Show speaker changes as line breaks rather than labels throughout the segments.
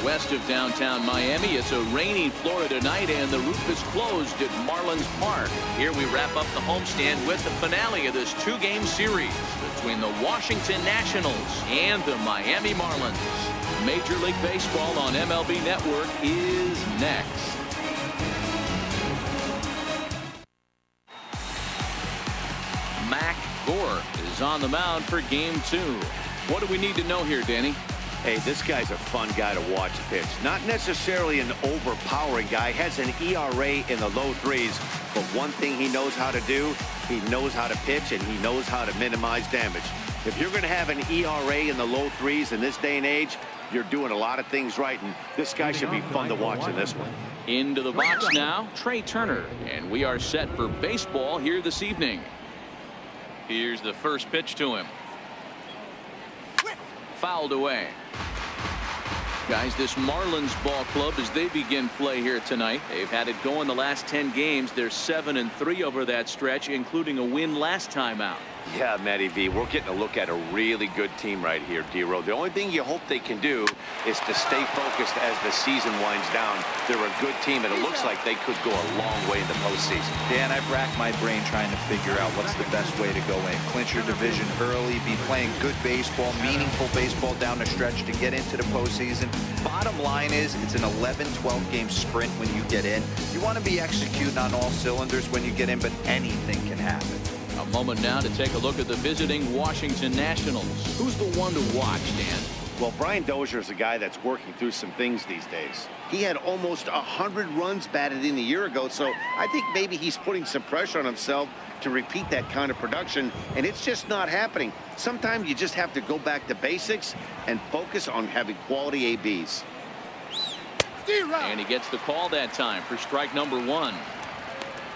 West of downtown Miami, it's a rainy Florida night, and the roof is closed at Marlins Park. Here we wrap up the homestand with the finale of this two-game series between the Washington Nationals and the Miami Marlins. Major League Baseball on MLB Network is next. Mac Gore is on the mound for game 2. What do we need to know here, Danny?
Hey, this guy's a fun guy to watch pitch. Not necessarily an overpowering guy. Has an ERA in the low 3s. But one thing he knows how to do, he knows how to pitch, and he knows how to minimize damage. If you're going to have an ERA in the low 3s in this day and age, you're doing a lot of things right. And this guy should be fun to watch in this one.
Into the box now, Trey Turner. And we are set for baseball here this evening. Here's the first pitch to him. Fouled away. Guys, this Marlins ball club, as they begin play here tonight, they've had it going the last 10 games. They're 7-3 over that stretch, including a win last time out.
Yeah, Matty V, we're getting a look at a really good team right here, D-Row. The only thing you hope they can do is to stay focused as the season winds down. They're a good team, and it looks like they could go a long way in the postseason.
Dan, I've racked my brain trying to figure out what's the best way to go in. Clinch your division early, be playing good baseball, meaningful baseball down the stretch to get into the postseason. Bottom line is, it's an 11-12 game sprint when you get in. You want to be executing on all cylinders when you get in, but anything can happen.
A moment now to take a look at the visiting Washington Nationals. Who's the one to watch, Dan?
Well, Brian Dozier is a guy that's working through some things these days. He had almost 100 runs batted in a year ago, so I think maybe he's putting some pressure on himself to repeat that kind of production, and it's just not happening. Sometimes you just have to go back to basics and focus on having quality ABs.
And he gets the call that time for strike number 1.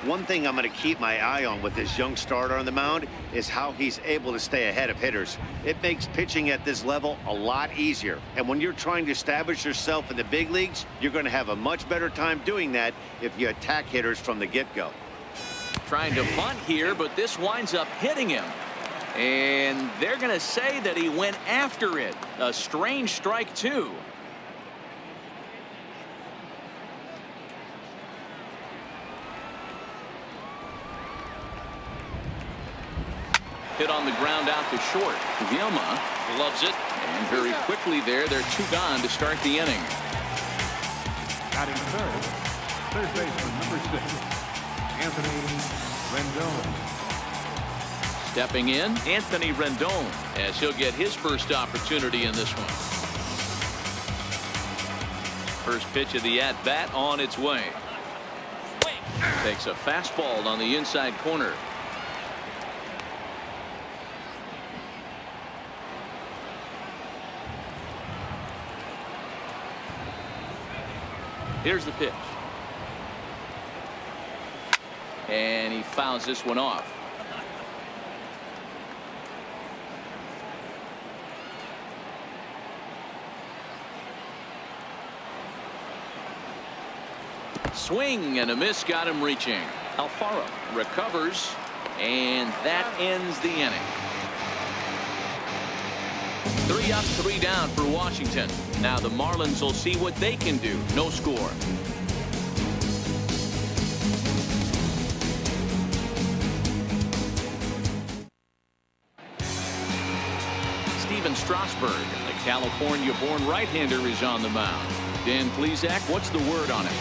One thing I'm going to keep my eye on with this young starter on the mound is how he's able to stay ahead of hitters. It makes pitching at this level a lot easier. And when you're trying to establish yourself in the big leagues, you're going to have a much better time doing that if you attack hitters from the get-go.
Trying to bunt here, but this winds up hitting him. And they're going to say that he went after it. A strange strike, too. Hit on the ground out to short. Vilma loves it. And very quickly there, they're 2 gone to start the inning.
Batting third baseman number 6, Anthony Rendon.
Stepping in, Anthony Rendon, as he'll get his first opportunity in this one. First pitch of the at-bat on its way. Takes a fastball on the inside corner. Here's the pitch. And he fouls this one off. Swing and a miss got him reaching. Alfaro recovers, and that ends the inning. 3 up, 3 down for Washington. Now the Marlins will see what they can do. No score. Steven Strasburg, the California-born right-hander, is on the mound. Dan Plesac, what's the word on it?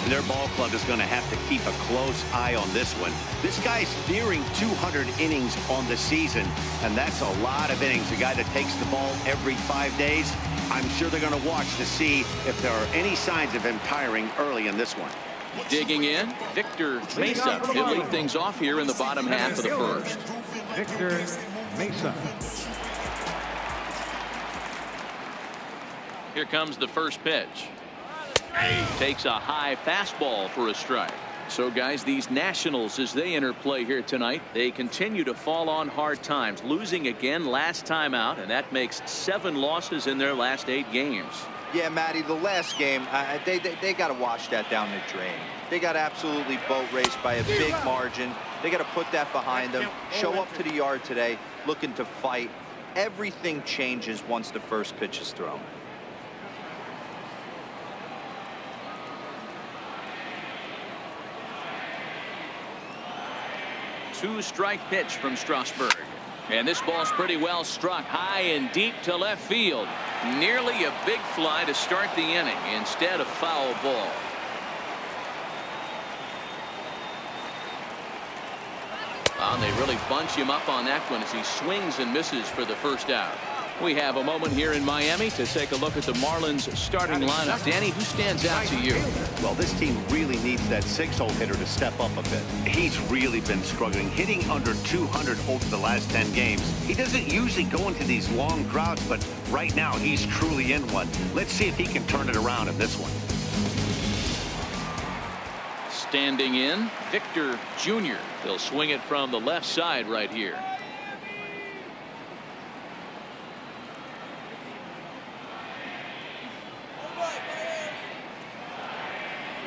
Their ball club is going to have to keep a close eye on this one. This guy's nearing 200 innings on the season, and that's a lot of innings. A guy that takes the ball every 5 days. I'm sure they're going to watch to see if there are any signs of him tiring early in this one.
Digging in, Victor Mesa. He'll lead things off here in the bottom half of the first.
Victor Mesa.
Here comes the first pitch. Takes a high fastball for a strike. So, guys, these Nationals, as they enter play here tonight, they continue to fall on hard times, losing again last time out, and that makes 7 losses in their last 8 games.
Yeah, Matty, the last game, they got to wash that down the drain. They got absolutely boat raced by a big margin. They got to put that behind them, show up to the yard today, looking to fight. Everything changes once the first pitch is thrown.
2-strike pitch from Strasburg. And this ball's pretty well struck high and deep to left field. Nearly a big fly to start the inning instead of foul ball. And they really bunch him up on that one as he swings and misses for the first out. We have a moment here in Miami to take a look at the Marlins starting lineup. Danny, who stands out to you?
Well, this team really needs that 6-hole hitter to step up a bit. He's really been struggling, hitting under 200 over the last 10 games. He doesn't usually go into these long droughts, but right now he's truly in one. Let's see if he can turn it around in this one.
Standing in, Victor Jr. He'll swing it from the left side right here.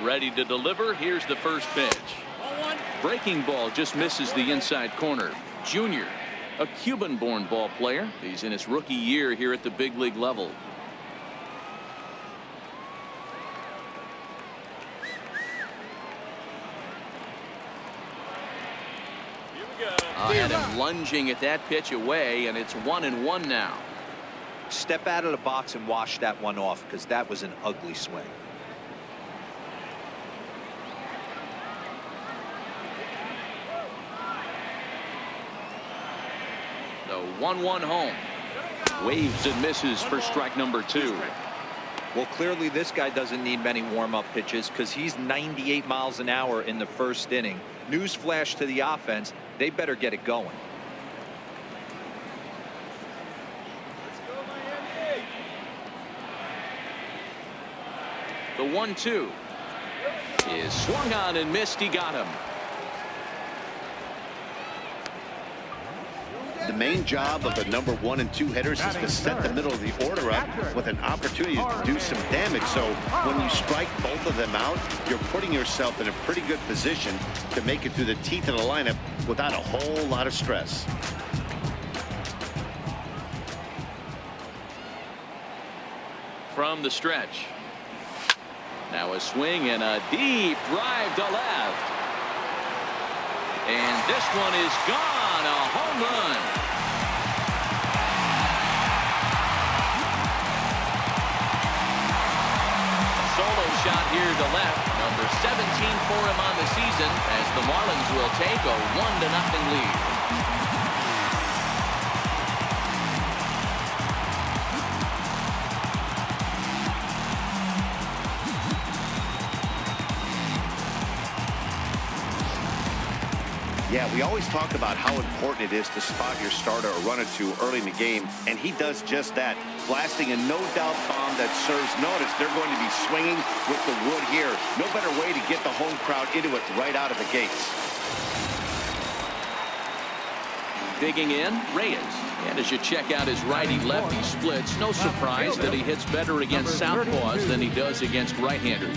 Ready to deliver. Here's the first pitch. Breaking ball just misses the inside corner. Jr., a Cuban-born ball player. He's in his rookie year here at the big league level. Had him lunging at that pitch away, and it's 1-1 now.
Step out of the box and wash that one off, because that was an ugly swing.
The 1-1 home. Waves and misses for strike number 2.
Well, clearly this guy doesn't need many warm-up pitches because he's 98 miles an hour in the first inning. Newsflash to the offense, they better get it going.
The 1-2 is swung on and missed. He got him.
The main job of the number 1 and 2 hitters is to set the middle of the order up with an opportunity to do some damage. So when you strike both of them out, you're putting yourself in a pretty good position to make it through the teeth of the lineup without a whole lot of stress.
From the stretch. Now a swing and a deep drive to left. And this one is gone. A home run. Solo shot here to left. Number 17 for him on the season as the Marlins will take a 1-0 lead.
Yeah, we always talk about how important it is to spot your starter or run it to early in the game, and he does just that, blasting a no-doubt bomb that serves notice. They're going to be swinging with the wood here. No better way to get the home crowd into it right out of the gates.
Digging in, Reyes. And as you check out his righty-lefty splits, no surprise that he hits better against southpaws than he does against right-handers.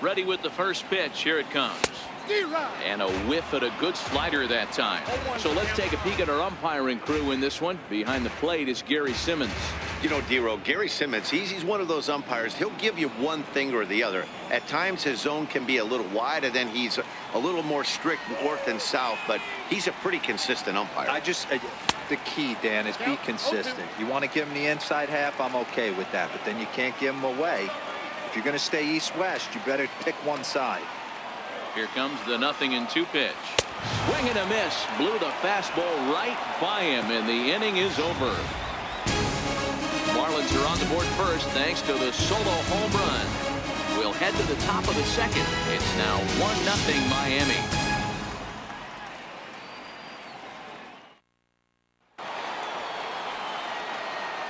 Ready with the first pitch. Here it comes. And a whiff at a good slider that time. So let's take a peek at our umpiring crew in this one. Behind the plate is Gary Simmons.
You know, D-Row, Gary Simmons, he's one of those umpires. He'll give you one thing or the other. At times his zone can be a little wide, and then he's a little more strict north and south, but he's a pretty consistent umpire.
The key, Dan, is be consistent. You want to give him the inside half, I'm okay with that, but then you can't give him away. If you're going to stay east-west, you better pick one side.
Here comes the 0-2 pitch. Swing and a miss. Blew the fastball right by him, and the inning is over. Marlins are on the board first thanks to the solo home run. We'll head to the top of the second. It's now 1-0 Miami.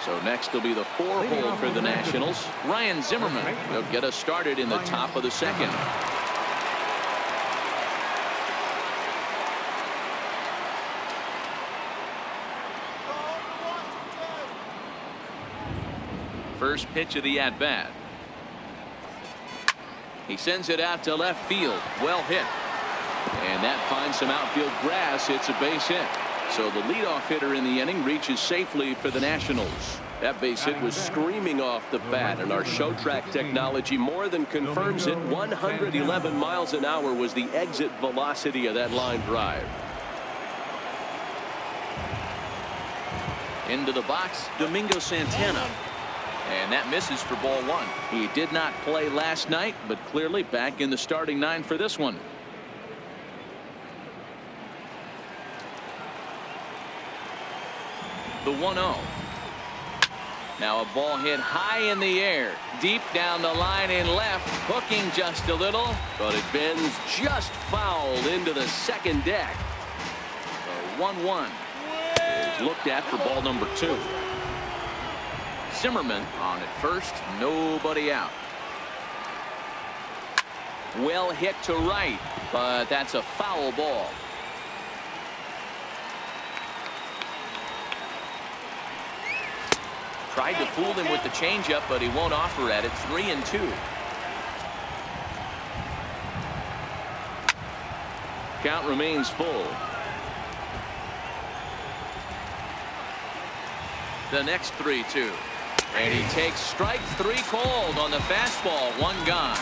So next will be the 4-hole for the Nationals. Ryan Zimmerman will get us started in the top of the second. First pitch of the at-bat. He sends it out to left field. Well hit. And that finds some outfield grass. It's a base hit. So the leadoff hitter in the inning reaches safely for the Nationals.
That base hit was screaming off the bat, and our show track technology more than confirms it. 111 miles an hour was the exit velocity of that line drive.
Into the box, Domingo Santana. And that misses for ball one. He did not play last night, but clearly back in the starting nine for this one. The 1-0. Now a ball hit high in the air, deep down the line in left, hooking just a little, but it bends just foul into the second deck. The 1-1 is looked at for ball number 2. Zimmerman on at first, nobody out. Well hit to right, but that's a foul ball. Tried to fool him with the changeup, but he won't offer at it. 3-2. Count remains full. The next 3-2. And he takes strike 3 cold on the fastball. 1 gone.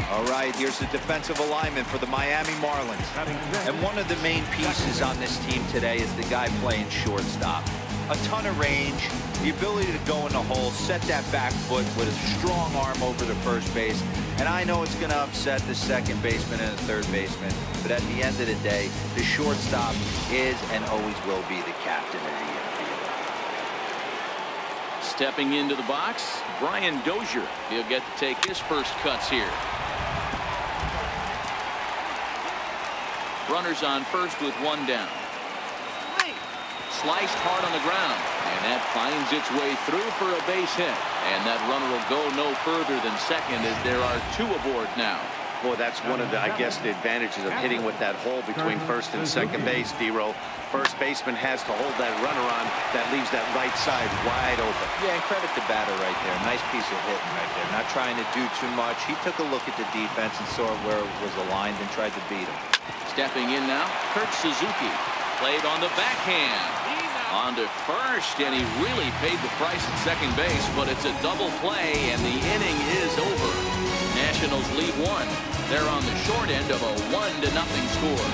All right, here's the defensive alignment for the Miami Marlins. And one of the main pieces on this team today is the guy playing shortstop. A ton of range, the ability to go in the hole, set that back foot with a strong arm over the first base. And I know it's going to upset the second baseman and the third baseman, but at the end of the day, the shortstop is and always will be the captain of the infield.
Stepping into the box, Brian Dozier. He'll get to take his first cuts here. Runners on first with 1 down. Sliced hard on the ground, and that finds its way through for a base hit. And that runner will go no further than second as there are 2 aboard now.
Boy, that's one of the, I guess, the advantages of hitting with that hole between first and second base, D-Row. First baseman has to hold that runner on. That leaves that right side wide open.
Yeah, and credit the batter right there. Nice piece of hitting right there. Not trying to do too much. He took a look at the defense and saw where it was aligned and tried to beat him.
Stepping in now, Kurt Suzuki. Played on the backhand. On to first, and he really paid the price at second base, but it's a double play, and the inning is over. Nationals lead 1. They're on the short end of a 1-0 score.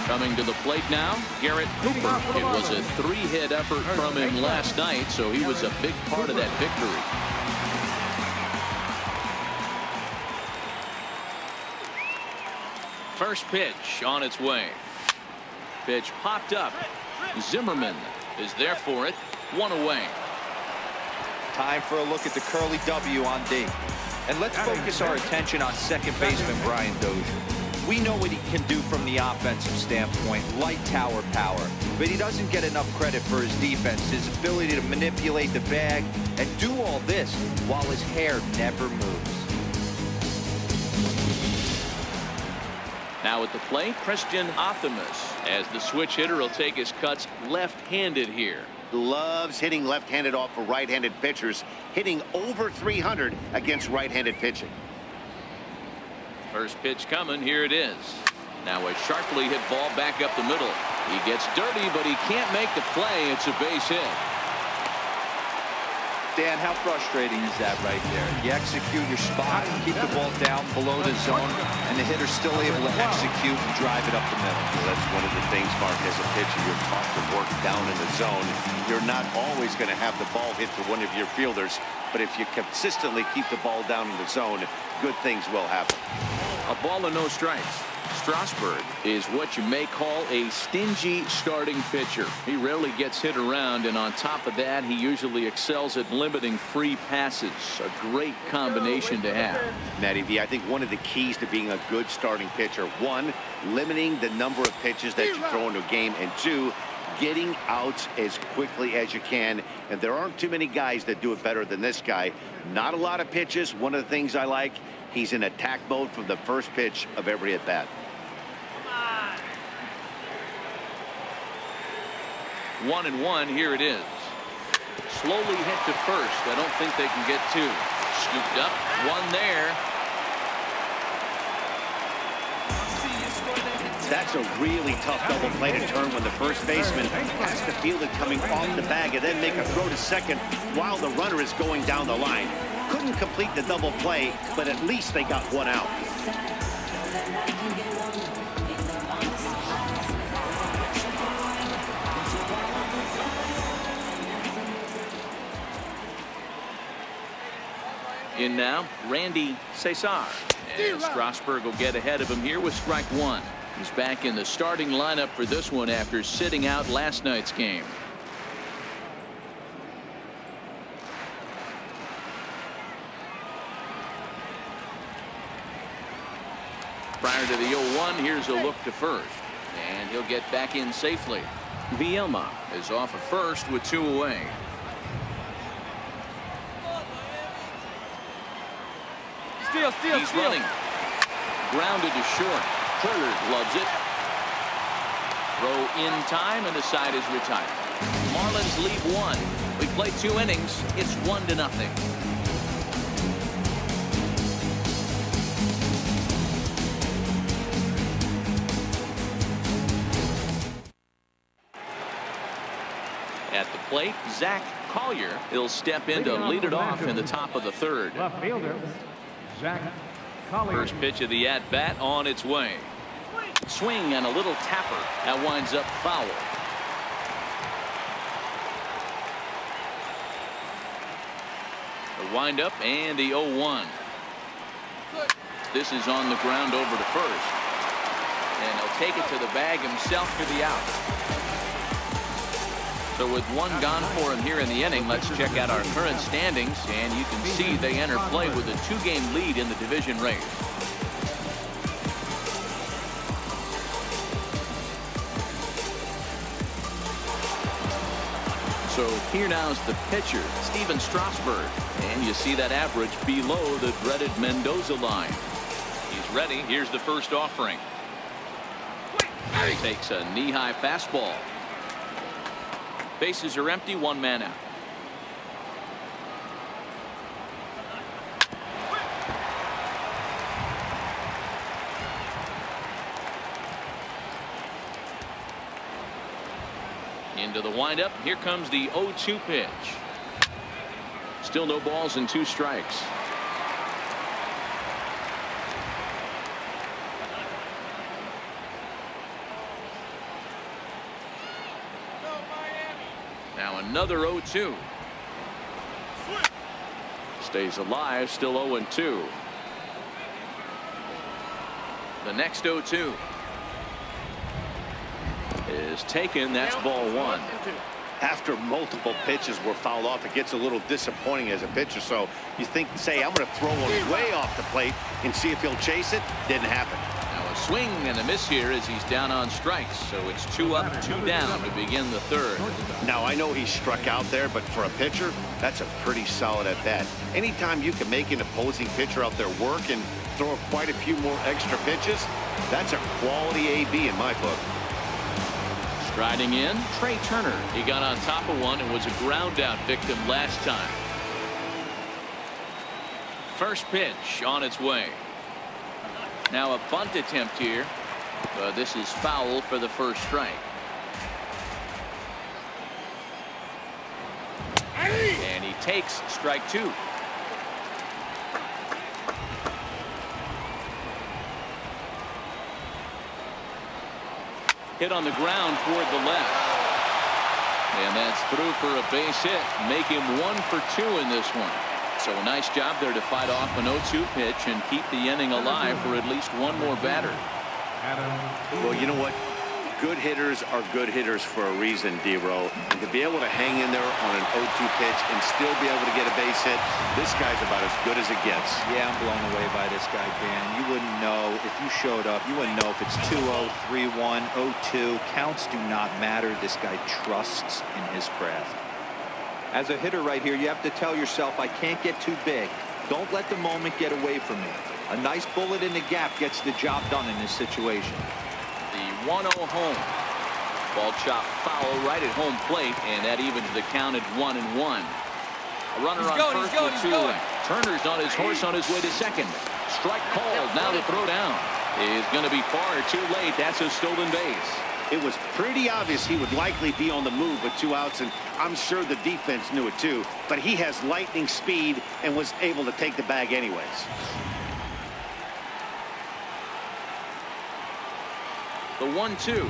Coming to the plate now, Garrett Cooper. It was a 3-hit effort from him last night, so he was a big part of that victory. First pitch on its way. Pitch popped up. Zimmerman is there for it. 1 away.
Time for a look at the curly W on D. And let's focus our attention on second baseman Brian Dozier. We know what he can do from the offensive standpoint, light tower power. But he doesn't get enough credit for his defense, his ability to manipulate the bag and do all this while his hair never moves.
Now at the plate, Christian Optimus, as the switch hitter will take his cuts left-handed here.
Loves hitting left-handed off for right-handed pitchers, hitting over 300 against right-handed pitching.
First pitch coming, here it is. Now a sharply hit ball back up the middle. He gets dirty, but he can't make the play. It's a base hit.
Dan, how frustrating is that right there? You execute your spot, keep the ball down below the zone, and the hitter's still able to execute and drive it up the middle.
Well, that's one of the things, Mark, as a pitcher, you're taught to work down in the zone. You're not always going to have the ball hit to one of your fielders, but if you consistently keep the ball down in the zone, good things will happen.
A ball and no strikes. Strasburg is what you may call a stingy starting pitcher. He rarely gets hit around, and on top of that, he usually excels at limiting free passes. A great combination to have.
Matty V, I think one of the keys to being a good starting pitcher, 1, limiting the number of pitches that you throw into a game, and 2, getting outs as quickly as you can. And there aren't too many guys that do it better than this guy. Not a lot of pitches. One of the things I like, he's in attack mode from the first pitch of every at-bat.
1-1, here it is. Slowly hit to first. I don't think they can get 2. Scooped up, 1 there.
That's a really tough double play to turn when the first baseman has to field it coming off the bag and then make a throw to second while the runner is going down the line. Couldn't complete the double play, but at least they got one out.
In now, Randy Cesar. And Strasburg will get ahead of him here with strike one. He's back in the starting lineup for this one after sitting out last night's game. Prior to the 0-1, here's a look to first. And he'll get back in safely. Vielma is off of first with 2 away. He's running. Grounded to short. Turner loves it. Throw in time, and the side is retired. Marlins lead 1. We played 2 innings. It's 1-0. At the plate, Zach Collier. He'll step in to lead it off in the top of the 3rd.
Left fielder, Zach Collier.
First pitch of the at-bat on its way. Swing and a little tapper. That winds up foul. The windup and the 0-1. This is on the ground over to first. And he'll take it to the bag himself for the out. So with 1 gone for him here in the inning, let's check out our current standings, and you can see they enter play with a 2-game lead in the division race. So here now is the pitcher, Steven Strasburg, and you see that average below the dreaded Mendoza line. He's ready. Here's the first offering. He takes a knee-high fastball. Bases are empty, 1 man out. Into the windup. Here comes the 0-2 pitch. Still no balls and 2 strikes. Now another 0-2. Stays alive, still 0-2. The next 0-2 is taken. That's ball 1.
After multiple pitches were fouled off, it gets a little disappointing as a pitcher. So you think, say, I'm going to throw one way off the plate and see if he'll chase it. Didn't happen.
Now a swing and a miss here as he's down on strikes. So it's 2 up, 2 down to begin the 3rd.
Now, I know he struck out there, but for a pitcher, that's a pretty solid at bat. Anytime you can make an opposing pitcher out there work and throw quite a few more extra pitches, that's a quality AB in my book.
Striding in, Trey Turner. He got on top of one and was a ground out victim last time. First pitch on its way. Now a bunt attempt here. This is foul for the first strike. And he takes strike 2. Hit on the ground toward the left. And that's through for a base hit. Make him 1 for 2 in this one. So a nice job there to fight off an 0-2 pitch and keep the inning alive for at least 1 more batter.
Well, you know what? Good hitters are good hitters for a reason, D-Row. And to be able to hang in there on an 0-2 pitch and still be able to get a base hit, this guy's about as good as it gets.
Yeah, I'm blown away by this guy, Dan. You wouldn't know if you showed up. You wouldn't know if it's 2-0, 3-1, 0-2. Counts do not matter. This guy trusts in his craft. As a hitter right here, you have to tell yourself, I can't get too big. Don't let the moment get away from me. A nice bullet in the gap gets the job done in this situation.
The 1-0 home. Ball chopped foul right at home plate, and that evens the count at 1-1. A runner on first with 2. Turner's on his horse on his way to second. Strike called. Now the throw down. is going to be far too late. That's a stolen base.
It was pretty obvious he would likely be on the move with 2 outs, and I'm sure the defense knew it too. But he has lightning speed and was able to take the bag anyways.
The 1-2.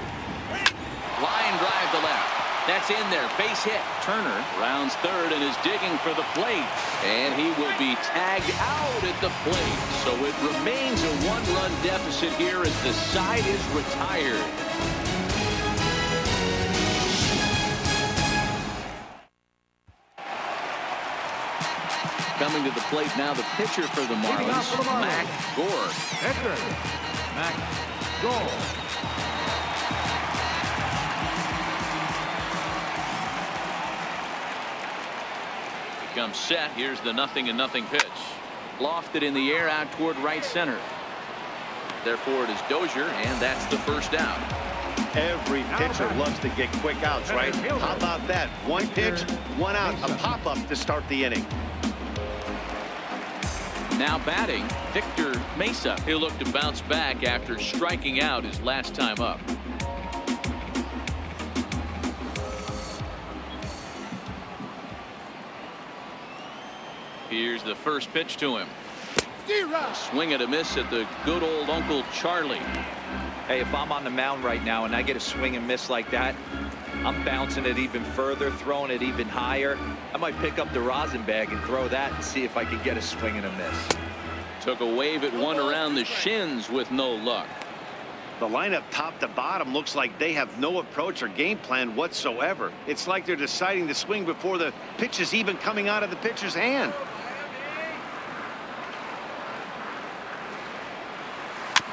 Line drive to left. That's in there. Base hit. Turner rounds third and is digging for the plate. And he will be tagged out at the plate. So it remains a 1-run deficit here as the side is retired. Coming to the plate now, the pitcher for the Marlins, Mac Gore.
Pitcher, Mac Gore.
Comes set. Here's the 0-0 pitch. Lofted in the air out toward right center. Therefore, it is Dozier, and that's the first out.
Every pitcher loves to get quick outs, right? How about that? 1 pitch, 1 out, a pop-up to start the inning.
Now batting, Victor Mesa. He'll look to bounce back after striking out his last time up. Here's the first pitch to him. Swing and a miss at the good old Uncle Charlie.
Hey, if I'm on the mound right now and I get a swing and miss like that, I'm bouncing it even further, throwing it even higher. I might pick up the rosin bag and throw that and see if I can get a swing and a miss.
Took a wave at one around the shins with no luck.
The lineup top to bottom looks like they have no approach or game plan whatsoever. It's like they're deciding to swing before the pitch is even coming out of the pitcher's hand.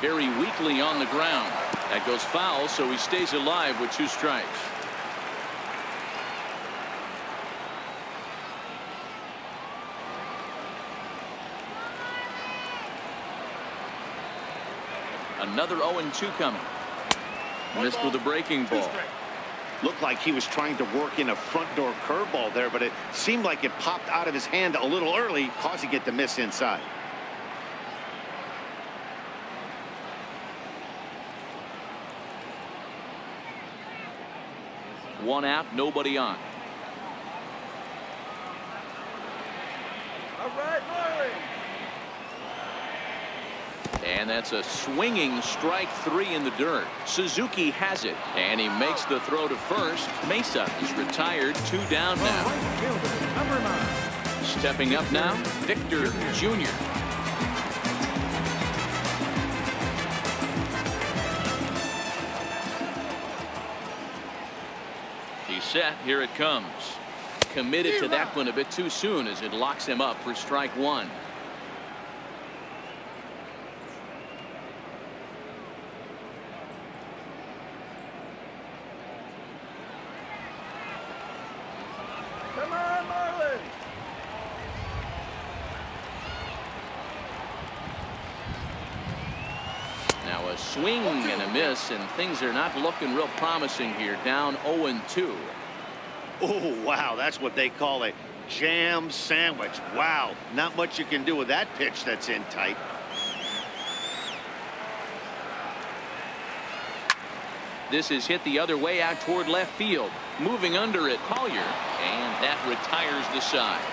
Very weakly on the ground. That goes foul, so he stays alive with 2 strikes. Another 0-2 coming. Missed with a breaking ball.
Looked like he was trying to work in a front door curveball there, but it seemed like it popped out of his hand a little early, causing it to miss inside.
One out, nobody on.
All right, Marlins.
And that's a swinging strike 3 in the dirt. Suzuki has it, and he makes the throw to first. Mesa is retired, 2 down now.
Number 9.
Stepping up now, Victor Jr. He's set. Here it comes. Committed to that one a bit too soon as it locks him up for strike 1.
Come on, Marlins.
Now a swing and a miss, and things are not looking real promising here. Down 0-2.
Oh, wow, that's what they call a jam sandwich. Wow, not much you can do with that pitch that's in tight.
This is hit the other way out toward left field. Moving under it, Collier, and that retires the side.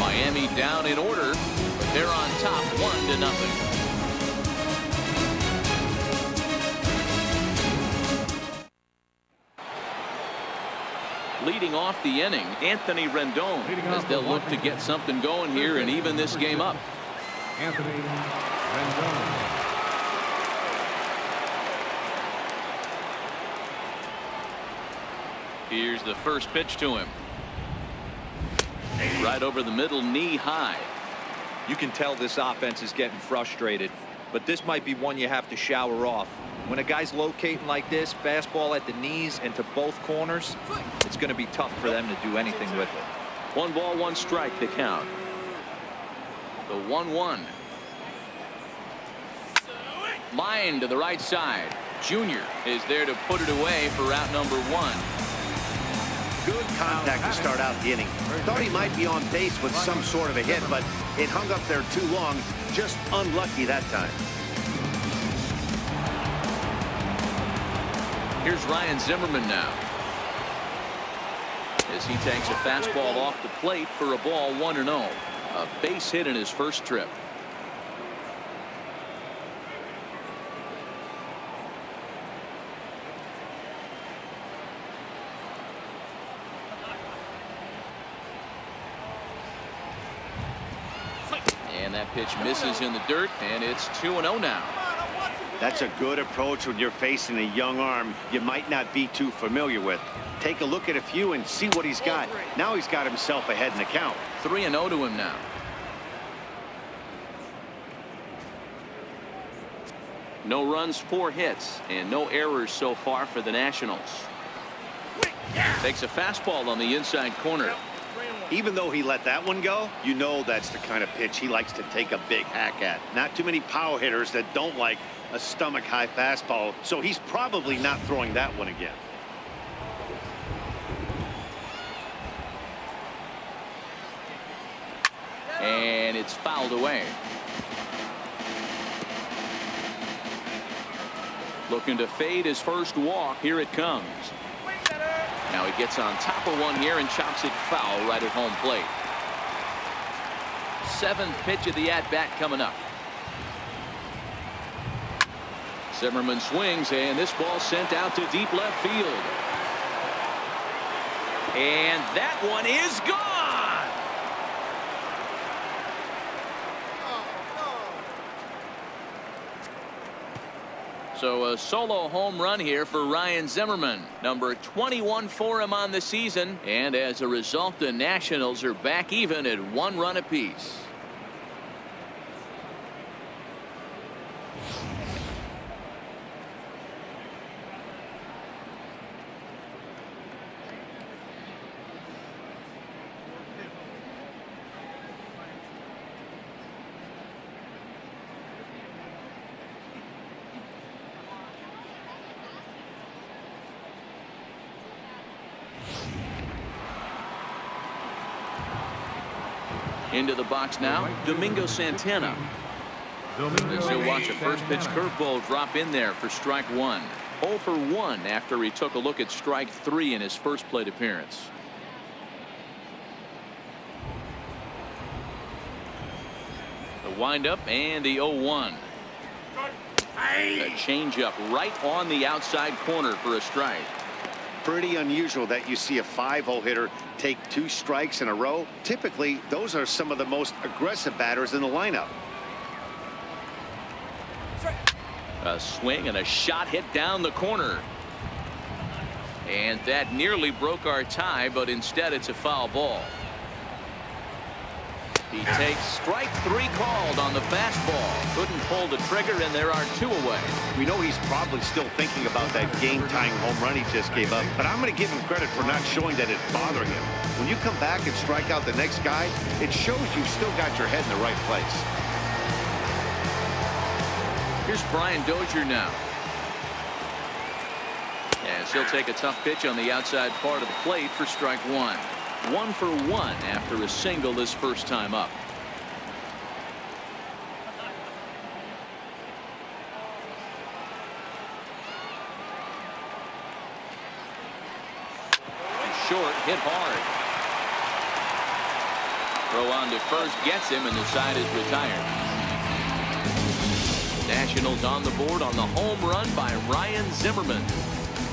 Miami down in order, but they're on top 1-0. Leading off the inning, Anthony Rendon, as they'll look to get something going here and even this game up.
Anthony Rendon.
Here's the first pitch to him. Right over the middle, knee high.
You can tell this offense is getting frustrated, but this might be one you have to shower off. When a guy's locating like this, fastball at the knees and to both corners, it's going to be tough for them to do anything with it.
1 ball, 1 strike to count. The 1-1. Line to the right side. Junior is there to put it away for out number 1.
Good contact to start out the inning. Thought he might be on base with some sort of a hit, but it hung up there too long. Just unlucky that time.
Here's Ryan Zimmerman now, as he takes a fastball off the plate for a ball 1-0. A base hit in his first trip. And that pitch misses in the dirt, and it's 2-0 now.
That's a good approach when you're facing a young arm you might not be too familiar with. Take a look at a few and see what he's got. Now he's got himself ahead in the count.
3-0 to him now. No runs, 4 hits, and no errors so far for the Nationals. Takes a fastball on the inside corner.
Even though he let that one go, you know that's the kind of pitch he likes to take a big hack at. Not too many power hitters that don't like a stomach-high fastball, so he's probably not throwing that one again.
And it's fouled away. Looking to fade his first walk. Here it comes. Now he gets on top of one here and chops it foul right at home plate. 7th pitch of the at-bat coming up. Zimmerman swings, and this ball sent out to deep left field. And that one is gone. So a solo home run here for Ryan Zimmerman, number 21 for him on the season, and as a result the Nationals are back even at 1 run apiece. Into the box now, Domingo Santana. As he'll watch a first pitch curveball drop in there for strike 1. 0 for 1 after he took a look at strike 3 in his first plate appearance. The windup and the 0-1. A changeup right on the outside corner for a strike.
Pretty unusual that you see a 5-hole hitter take 2 strikes in a row. Typically, those are some of the most aggressive batters in the lineup.
A swing and a shot hit down the corner. And that nearly broke our tie, but instead it's a foul ball. He takes strike 3 called on the fastball. Couldn't pull the trigger, and there are 2 away.
We know he's probably still thinking about that game-tying home run he just gave up, but I'm going to give him credit for not showing that it's bothering him. When you come back and strike out the next guy, it shows you've still got your head in the right place.
Here's Brian Dozier now. As he'll take a tough pitch on the outside part of the plate for strike 1. 1 for 1 after a single his first time up. Short, hit hard. Throw on to first gets him, and the side is retired. Nationals on the board on the home run by Ryan Zimmerman.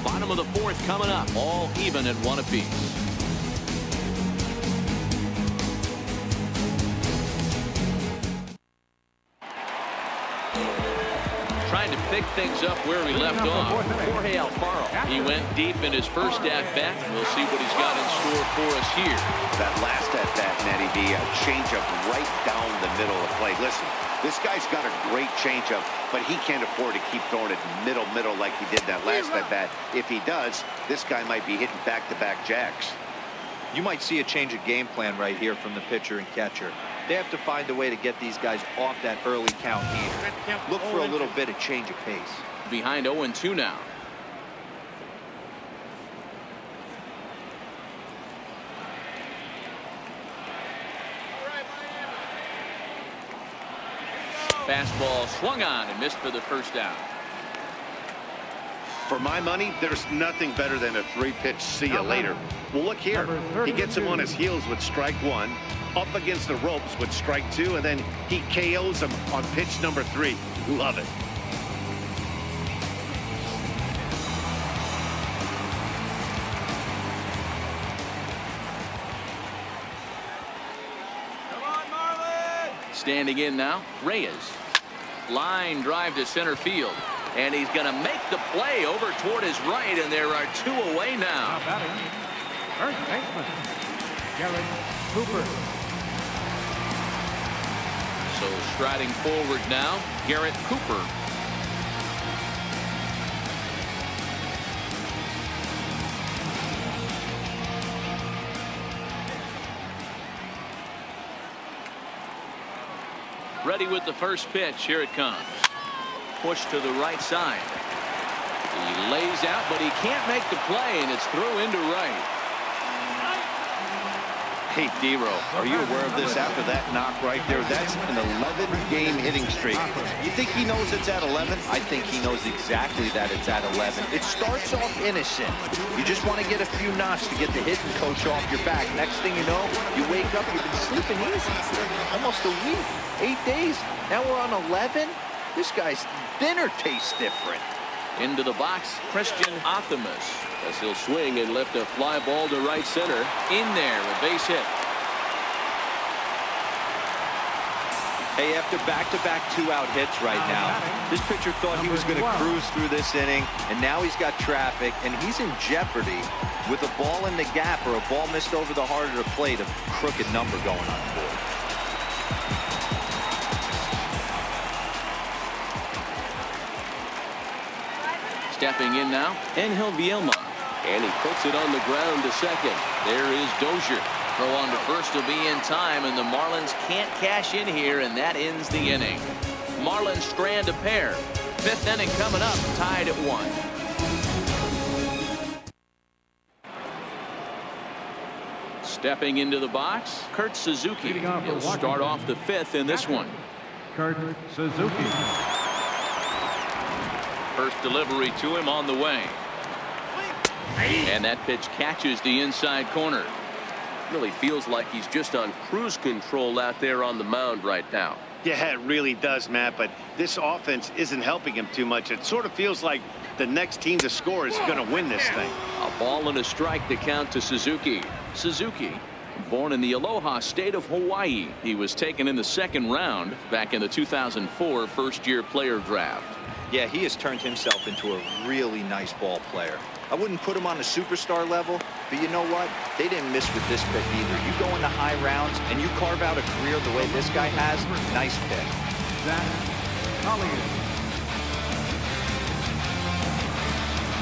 Bottom of the 4th coming up, all even at 1 apiece. Trying to pick things up where we left off. Jorge Alfaro. He went deep in his first at-bat. We'll see what he's got in store for us here.
That last at-bat, Natty B, a changeup right down the middle of the plate. Listen, this guy's got a great changeup, but he can't afford to keep throwing it middle like he did that last at-bat. If he does, this guy might be hitting back-to-back jacks.
You might see a change of game plan right here from the pitcher and catcher. They have to find a way to get these guys off that early count here. Look for a little bit of change of pace.
Behind 0-2 now. Fastball swung on and missed for the first out.
For my money, there's nothing better than a 3-pitch see you later. Well, look here. He gets him on his heels with strike 1, up against the ropes with strike 2, and then he KOs him on pitch number 3. Love it.
Come on, Marlins!
Standing in now, Reyes. Line drive to center field. And he's going to make the play over toward his right, and there are 2 away now.
Now batting, first baseman, Garrett Cooper.
So striding forward now, Garrett Cooper. Ready with the first pitch. Here it comes. Push to the right side. He lays out, but he can't make the play, and it's through into right.
Hey, D-Row, are you aware of this after that knock right there? That's an 11-game hitting streak. You think he knows it's at 11?
I think he knows exactly that it's at 11. It starts off innocent. You just want to get a few knocks to get the hitting coach off your back. Next thing you know, you wake up, you've been sleeping easy. Almost a week, 8 days. Now we're on 11. This guy's dinner tastes different.
Into the box, Christian Athamas, as he'll swing and lift a fly ball to right center. In there, a base hit.
Hey, after back-to-back 2-out hits right now, this pitcher thought he was going to cruise through this inning, and now he's got traffic, and he's in jeopardy with a ball in the gap or a ball missed over the heart of the plate, a crooked number going on the board.
Stepping in now, Angel Vielma. And he puts it on the ground to second. There is Dozier. Throw on to first will be in time, and the Marlins can't cash in here, and that ends the inning. Marlins strand a pair. 5th inning coming up, tied at 1. Stepping into the box, Kurt Suzuki. He'll start off the 5th in this one.
Kurt Suzuki.
First delivery to him on the way. And that pitch catches the inside corner. Really feels like he's just on cruise control out there on the mound right now.
Yeah, it really does, Matt, but this offense isn't helping him too much. It sort of feels like the next team to score is going to win this thing.
A ball and a strike to count to Suzuki. Suzuki, born in the Aloha state of Hawaii. He was taken in the 2nd round back in the 2004 first-year player draft.
Yeah, he has turned himself into a really nice ball player. I wouldn't put him on a superstar level, but you know what? They didn't miss with this pick either. You go into high rounds and you carve out a career the way this guy has, nice pick.
Zach Collier.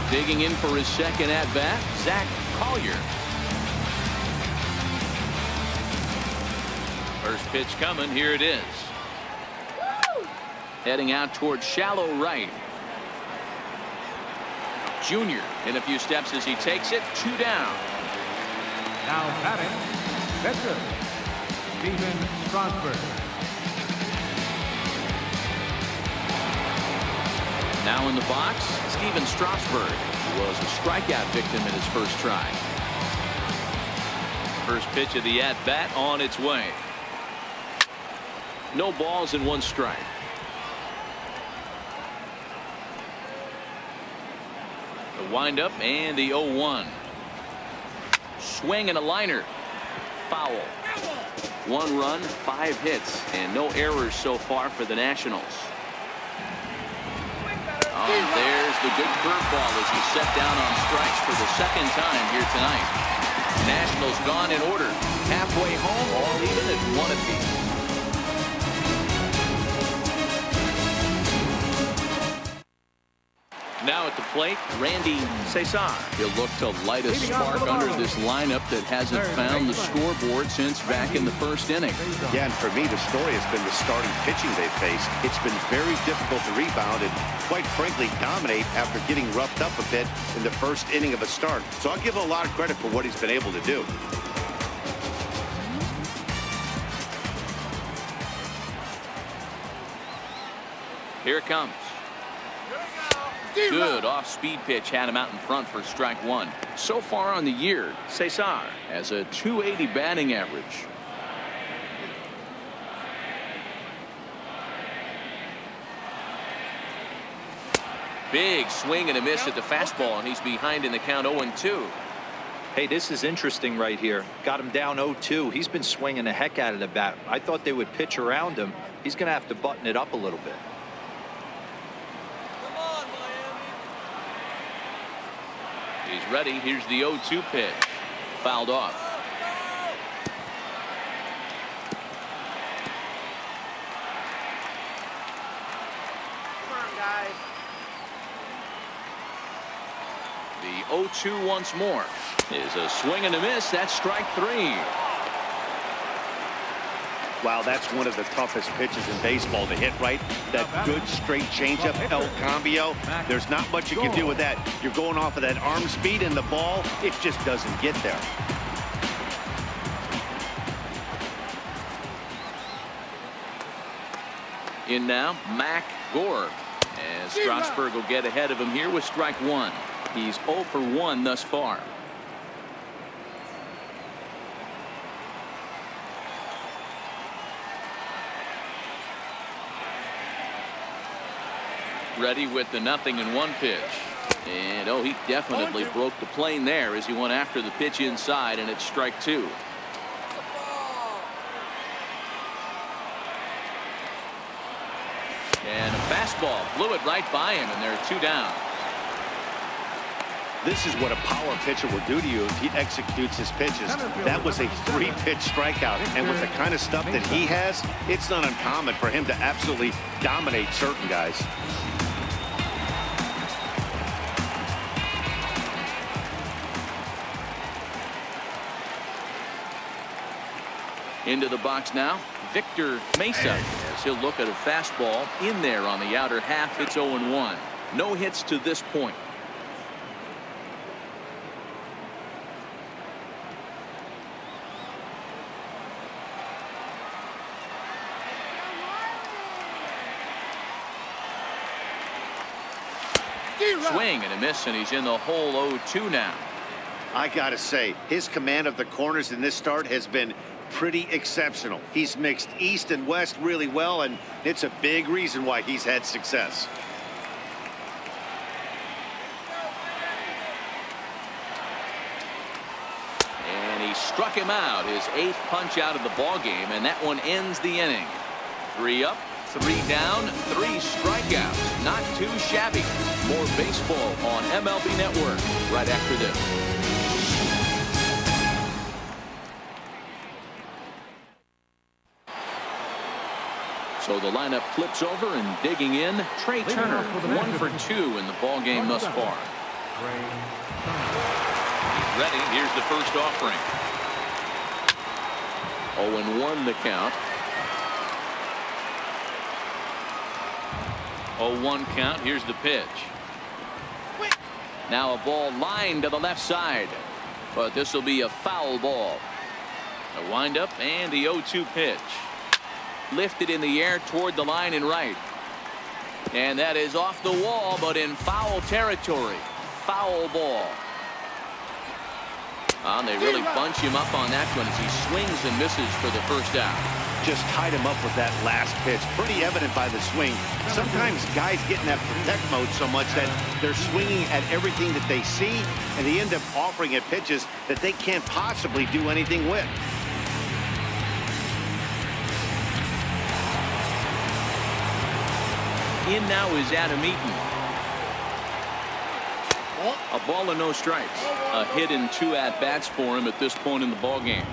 Digging in for his 2nd at-bat, Zach Collier. First pitch coming, here it is. Heading out towards shallow right. Junior in a few steps as he takes it. 2 down.
Now batting, pitcher, Steven Strasburg.
Now in the box, Steven Strasburg, who was a strikeout victim in his first try. First pitch of the at-bat on its way. No balls and 1 strike. The windup and the 0-1. Swing and a liner. Foul. 1 run, 5 hits, and no errors so far for the Nationals. Oh, there's the good curveball as he set down on strikes for the 2nd time here tonight. Nationals gone in order. Halfway home, all even at 1 apiece. Now at the plate, Randy Cesar. He'll look to light a spark under this lineup that hasn't found the scoreboard since back in the 1st inning.
Yeah, and for me, the story has been the starting pitching they faced. It's been very difficult to rebound and, quite frankly, dominate after getting roughed up a bit in the 1st inning of a start. So I'll give him a lot of credit for what he's been able to do.
Here it comes. Good off-speed pitch had him out in front for strike one. So far on the year, Cesar has a .280 batting average. Big swing and a miss at the fastball, and he's behind in the count 0-2.
Hey, this is interesting right here. Got him down 0-2. He's been swinging the heck out of the bat. I thought they would pitch around him. He's going to have to button it up a little bit.
He's ready. Here's the 0-2 pitch. Fouled off.
Come on, guys.
The 0-2 once more is a swing and a miss. That's strike three.
Wow, that's one of the toughest pitches in baseball to hit, right? That good straight changeup, El Cambio. There's not much you can do with that. You're going off of that arm speed, and the ball, it just doesn't get there.
In now, Mac Gore. As Strasburg will get ahead of him here with strike one. He's 0 for 1 thus far. Ready with the 0-1 pitch. And oh, he definitely broke the plane there as he went after the pitch inside, and it's strike two. And a fastball blew it right by him, and there are two down.
This is what a power pitcher will do to you if he executes his pitches. That was a 3-pitch strikeout, and with the kind of stuff that he has, it's not uncommon for him to absolutely dominate certain guys.
Into the box now, Victor Mesa, as he'll look at a fastball in there on the outer half. It's 0-1. No hits to this point. Swing and a miss, and he's in the hole 0-2 now.
I gotta say, his command of the corners in this start has been pretty exceptional. He's mixed east and west really well, and it's a big reason why he's had success.
And he struck him out, his 8th punch out of the ball game, and that one ends the inning. 3 up, 3 down, 3 strikeouts. Not too shabby. More baseball on MLB Network right after this. So the lineup flips over, and digging in, Trey Turner, 1 for 2 in the ball game thus far. He's ready. Here's the first offering. 0-1 the count. 0-1 count. Here's the pitch. Now a ball lined to the left side, but this will be a foul ball. A windup and the 0-2 pitch. Lifted in the air toward the line and right. And that is off the wall, but in foul territory. Foul ball. And they really bunch him up on that one as he swings and misses for the first out.
Just tied him up with that last pitch. Pretty evident by the swing. Sometimes guys get in that protect mode so much that they're swinging at everything that they see, and they end up offering at pitches that they can't possibly do anything with.
In now is Adam Eaton. A ball and no strikes. A hit in 2 at-bats for him at this point in the ball game.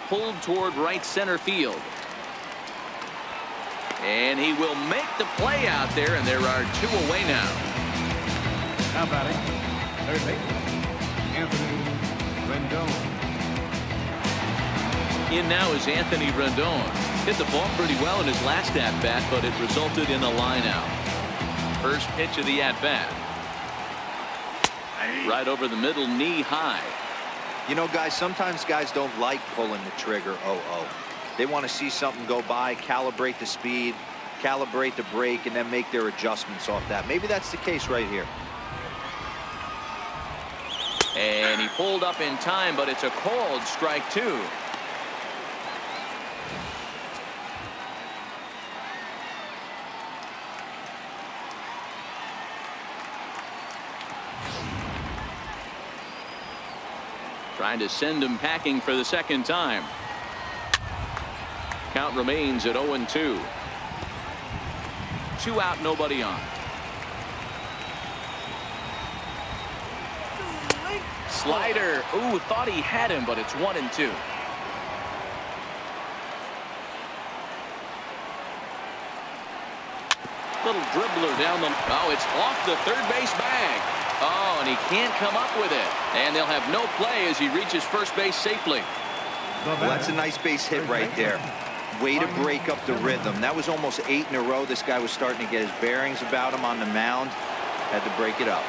Pulled toward right center field. And he will make the play out there, and there are 2 away now.
Now batting, third baseman, Anthony Rendon.
In now is Anthony Rendon. Hit the ball pretty well in his last at-bat, but it resulted in a line out. First pitch of the at-bat. Right over the middle, knee high.
You know, guys, sometimes guys don't like pulling the trigger. They want to see something go by, calibrate the speed, calibrate the brake, and then make their adjustments off that. Maybe that's the case right here.
And he pulled up in time, but it's a called strike 2. Trying to send him packing for the second time. Count remains at 0-2. 2 out, nobody on. Slider. Ooh, thought he had him, but it's 1-2. Little dribbler down the. Oh, it's off the third base bag. Oh, and he can't come up with it. And they'll have no play as he reaches first base safely.
Well, that's a nice base hit right there. Way to break up the rhythm. That was almost 8 in a row. This guy was starting to get his bearings about him on the mound. Had to break it up.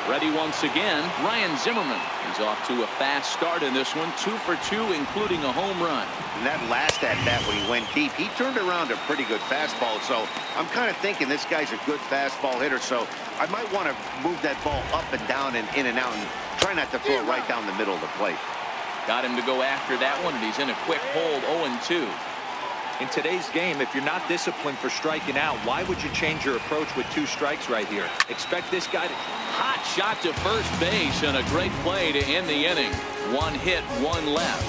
Ready once again, Ryan Zimmerman. He's off to a fast start in this one. 2 for 2, including a home run.
And that last at-bat when he went deep, he turned around a pretty good fastball. So I'm kind of thinking this guy's a good fastball hitter. So I might want to move that ball up and down and in and out and try not to throw it right down the middle of the plate.
Got him to go after that one, and he's in a quick hold, 0-2.
In today's game, if you're not disciplined for striking out, why would you change your approach with 2 strikes right here? Expect this guy to...
Hot shot to first base, and a great play to end the inning. 1 hit, 1 left.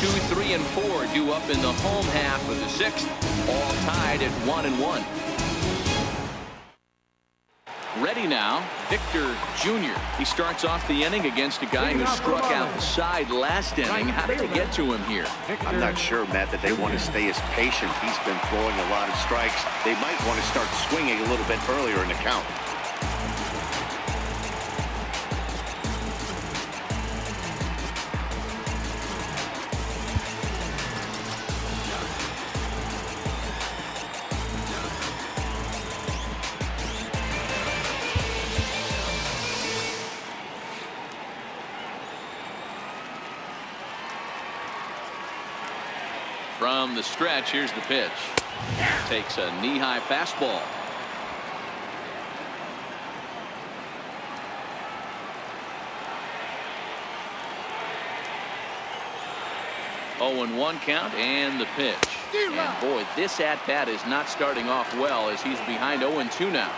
2, 3, and 4 due up in the home half of the 6th, all tied at 1-1. Ready now, Victor Jr. He starts off the inning against a guy who struck out the side last inning. How did they get to him here?
I'm not sure, Matt, that they want to stay as patient. He's been throwing a lot of strikes. They might want to start swinging a little bit earlier in the count.
From the stretch, here's the pitch. Takes a knee-high fastball. Oh, and 1 count, and the pitch. And boy, this at-bat is not starting off well as he's behind 0-2 now.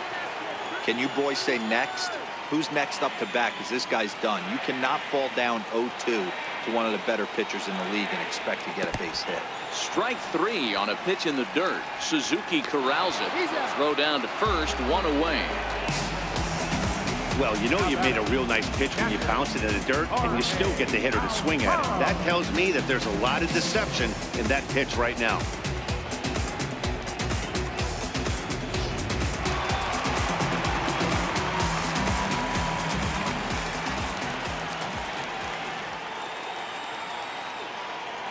Can you boys say next? Who's next up to bat? Because this guy's done. You cannot fall down 0-2 to one of the better pitchers in the league and expect to get a base hit.
Strike 3 on a pitch in the dirt. Suzuki corrals it. Throw down to first, 1 away.
Well, you know you made a real nice pitch when you bounce it in the dirt and you still get the hitter to swing at it. That tells me that there's a lot of deception in that pitch right now.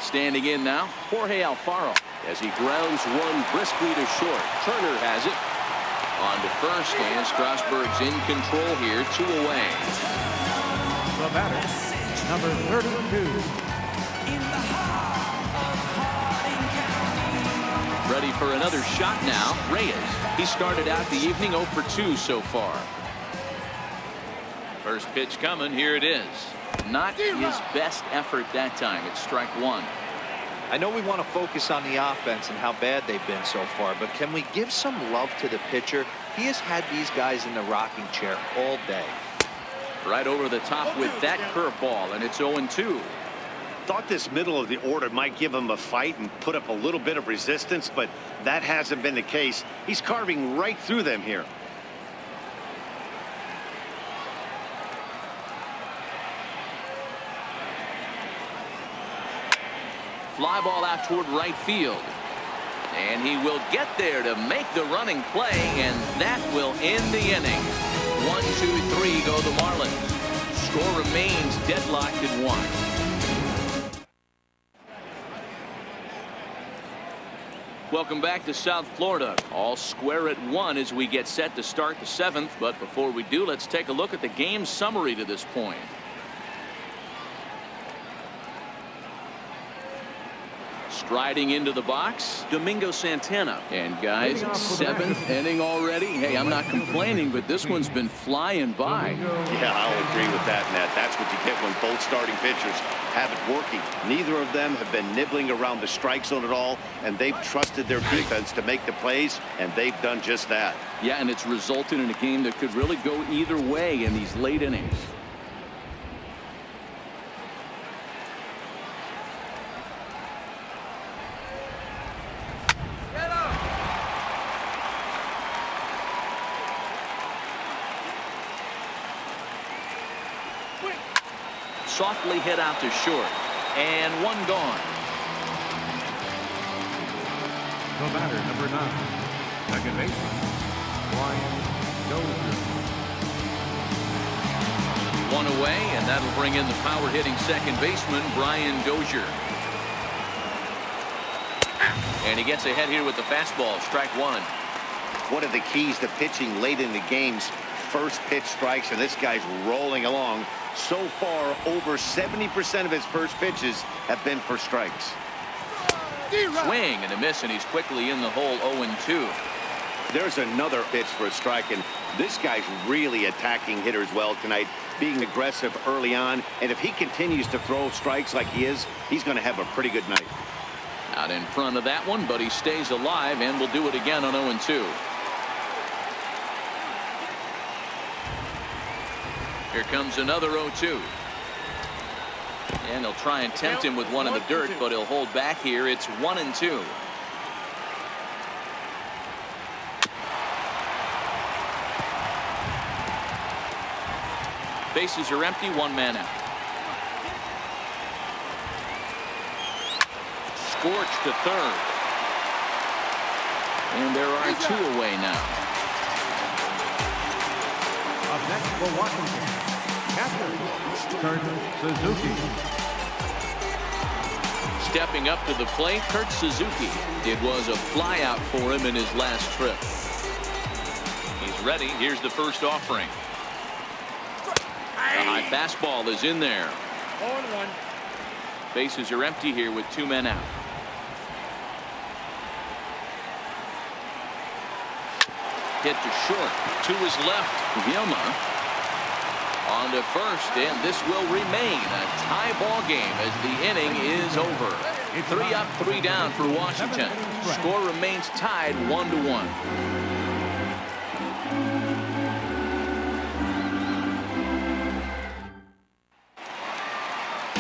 Standing in now, Jorge Alfaro, as he grounds one briskly to short. Turner has it. On to first, and Strasburg's in control here, 2 away.
The batter, number 32.
Ready for another shot now, Reyes. He started out the evening 0 for 2 so far. First pitch coming, here it is. Not his best effort that time. It's strike 1.
I know we want to focus on the offense and how bad they've been so far, but can we give some love to the pitcher? He has had these guys in the rocking chair all day.
Right over the top with that curveball, and it's 0-2.
Thought this middle of the order might give him a fight and put up a little bit of resistance, but that hasn't been the case. He's carving right through them here.
Fly ball out toward right field. And he will get there to make the running play, and that will end the inning. 1, 2, 3 go the Marlins. Score remains deadlocked at 1. Welcome back to South Florida. All square at 1 as we get set to start the 7th. But before we do, let's take a look at the game summary to this point. Striding into the box, Domingo Santana. And guys, 7th inning already. Hey, I'm not complaining, but this one's been flying by.
Yeah, I'll agree with that, Matt. That's what you get when both starting pitchers have it working. Neither of them have been nibbling around the strike zone at all, and they've trusted their defense to make the plays, and they've done just that.
Yeah, and it's resulted in a game that could really go either way in these late innings. Softly hit out to short, and one gone.
The batter, number 9, second baseman, Brian Dozier.
One away, and that'll bring in the power hitting second baseman, Brian Dozier. And he gets ahead here with the fastball, strike 1.
One of the keys to pitching late in the game's first pitch strikes, and this guy's rolling along. So far, over 70% of his first pitches have been for strikes.
Swing and a miss, and he's quickly in the hole, 0-2.
There's another pitch for a strike, and this guy's really attacking hitters well tonight, being aggressive early on. And if he continues to throw strikes like he is, he's going to have a pretty good night.
Out in front of that one, but he stays alive and will do it again on 0-2. Here comes another 0-2. And he'll try and tempt him with one in the dirt, but he'll hold back here. It's 1-2. Bases are empty, one man out. Scorched to third. And there are 2 away now.
Up next for Washington, catcher, Kurt Suzuki.
Stepping up to the plate, Kurt Suzuki. It was a flyout for him in his last trip. He's ready. Here's the first offering. The high fastball is in there.
0-1.
Bases are empty here with 2 men out. Hit to short. To his left. Vilma on to first, and this will remain a tie ball game as the inning is over. 3 up, 3 down for Washington. Score remains tied 1-1.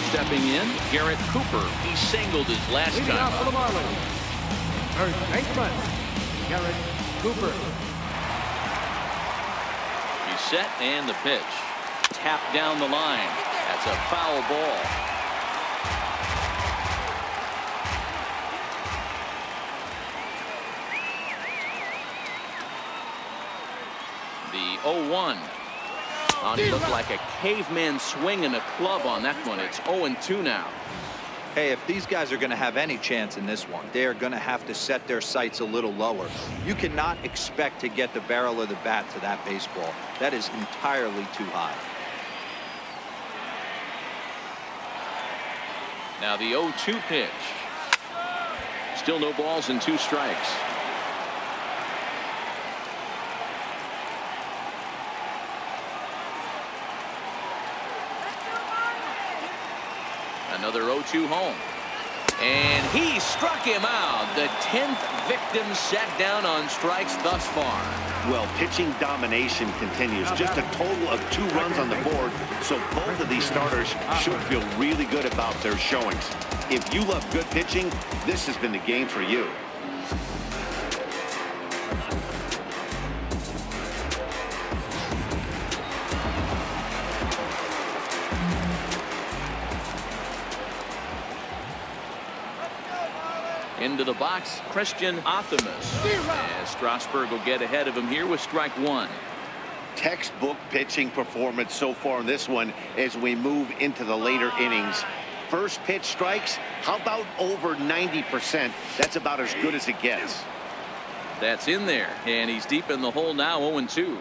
Stepping in, Garrett Cooper. He singled his last
Leading
time
off for the
up.
Marlins, first baseman, Garrett Cooper.
He's set, and the pitch. Tapped down the line. That's a foul ball. The 0-1. He looked like a caveman swinging a club on that one. It's 0-2 now.
Hey, if these guys are going to have any chance in this one, they are going to have to set their sights a little lower. You cannot expect to get the barrel of the bat to that baseball. That is entirely too high.
Now the 0-2 pitch. Still no balls and 2 strikes. Another 0-2 home. And he struck him out. The 10th victim set down on strikes thus far.
Well, pitching domination continues. Just a total of 2 runs on the board, so both of these starters should feel really good about their showings. If you love good pitching, this has been the game for you.
Into the box, Christian Optimus. As Strasburg will get ahead of him here with strike 1.
Textbook pitching performance so far in this one as we move into the later innings. first pitch strikes, how about over 90%? That's about as good as it gets.
That's in there, and he's deep in the hole now, 0-2.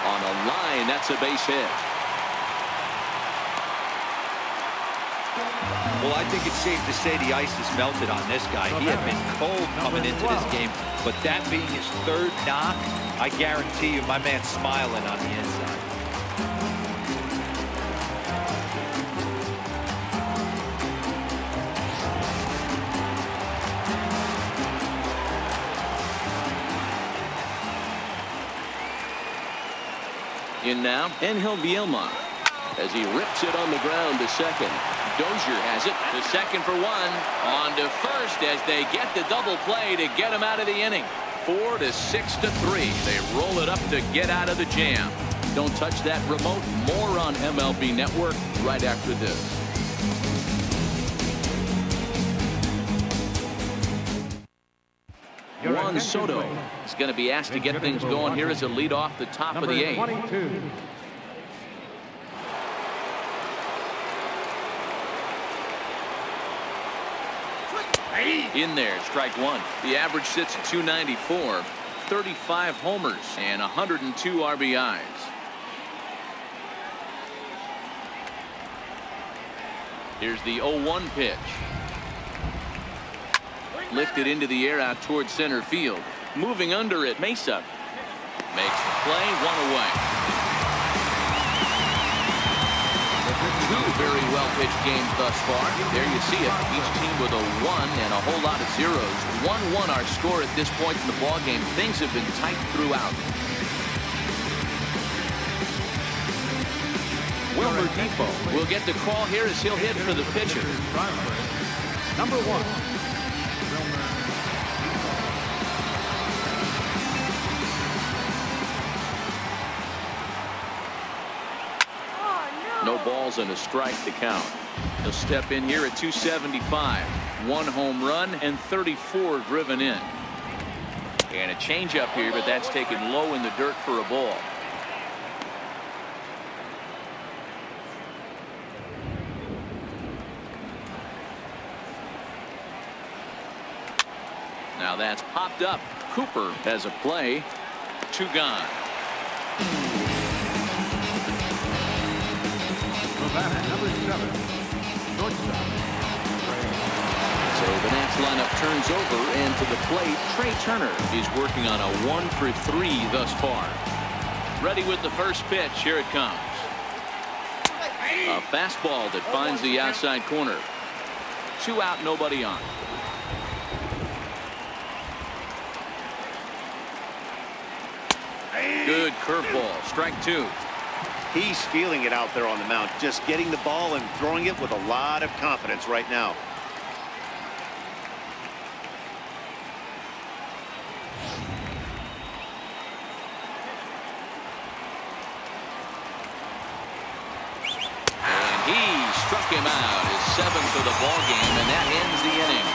On a line, that's a base hit.
Well, I think it's safe to say the ice has melted on this guy. He had been cold coming into this game, but that being his third knock, I guarantee you my man's smiling on the inside.
In now, Angel Bielma as he rips it on the ground to second. Dozier has it to second for one. On to first as they get the double play to get him out of the inning. 4-6-3. They roll it up to get out of the jam. Don't touch that remote. More on MLB Network right after this. Juan Soto is going to be asked to get things going here as a lead off the top of the 8th.
22.
In there, strike one. The average sits at 294, 35 homers and 102 RBIs. Here's the 0-1 pitch. Lifted into the air out towards center field. Moving under it, Mesa makes the play, one away. Two very well pitched games thus far. There you see it. Each team with a 1 and a whole lot of zeros. 1-1 our score at this point in the ball game. Things have been tight throughout. Wilmer Depot will get the call here as he'll hit for the pitcher.
Number 1.
No balls and a strike to count. He'll step in here at 275. 1 home run and 34 driven in. And a changeup here, but that's taken low in the dirt for a ball. Now that's popped up. Cooper has a play. 2 gone.
Number 7, shortstop.
So the Nats lineup turns over, and to the plate, Trey Turner is working on a 1 for 3 thus far. Ready with the first pitch. Here it comes. A fastball that finds the outside corner. 2 out, nobody on. Good curveball. Strike 2.
He's feeling it out there on the mound, just getting the ball and throwing it with a lot of confidence right now.
And he struck him out. His 7th of the ball game, and that ends the inning.